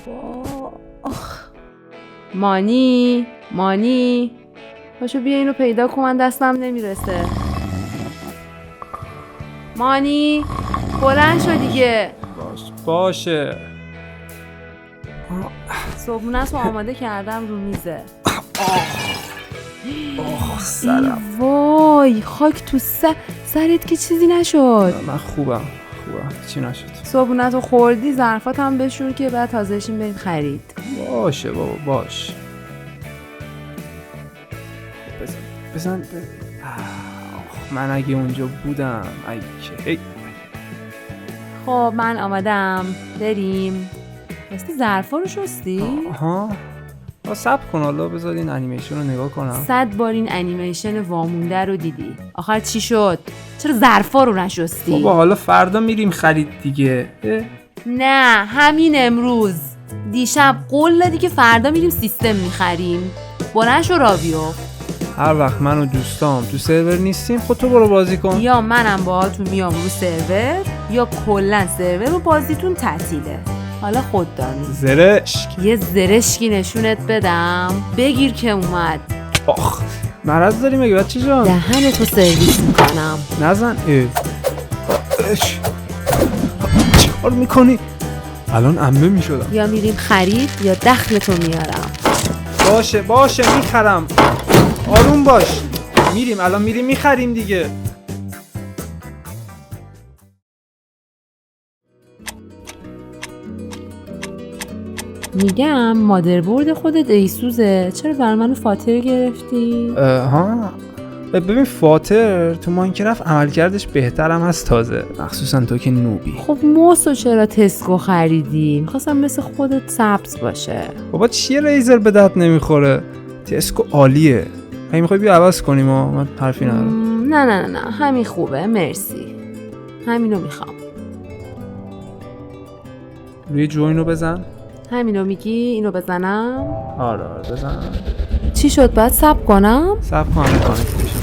بابا مانی پاشو بیا اینو پیدا کن، من دستم نمیرسه. مانی بلند شو دیگه. باشه. صبحونت رو آماده کردم رو میزه. سرم. وای خاک تو سرت که چیزی نشد. من خوبم چی نشد. صبحونت رو خوردی، ظرفات هم بشور که بعد تازهشین برید خرید. باشه بابا باش. بزن. من اگه اونجا بودم اگه. خب من آمادم، بریم. راستی ظرفا رو شستی؟ آها صبر کن حالا بذار این انیمیشن رو نگاه کنم. 100 بار این انیمیشن وامونده رو دیدی، آخر چی شد؟ چرا ظرفا رو نشستی؟ بابا حالا فردا میریم خرید دیگه. نه همین امروز. دیشب قول دادی که فردا میریم سیستم میخریم. بلند شو راویو. هر وقت من و دوستام تو سرور نیستیم خود تو برو بازی کن. یا منم باهاتون میام رو سرور یا کلا سرور رو بازیتون تعطیله. حالا خود دانی. زرشک. یه زرشکی نشونت بدم بگیر که اومد. مرض داری مگه بچه جان؟ دهنتو سرویس میکنم. نزن. چیکار میکنی؟ الان عمه میشدم. یا میریم خرید یا دخلتو میارم. باشه میخرم. آروم باش. الان میریم میخریم دیگه. میگم مادربرد خودت ایسوزه، چرا بر منو فاتر گرفتی؟ ببین فاتر تو ماینکرافت عملکردش بهترم از تازه، مخصوصا تو که نوبی. خب موسو چرا تسکو خریدی؟ میخواستم مثل خودت سبز باشه. بابا چیه ریزر به درد نمیخوره؟ تسکو عالیه. اگه میخوای بیا عوض کنیم من حرفی ندارم. نه همین خوبه مرسی، همینو میخوام. روی جوینو بزن. همینو میگی؟ اینو بزنم؟ آره بزن. چی شد باید سب کنم؟ سب کنم کانکت بشه.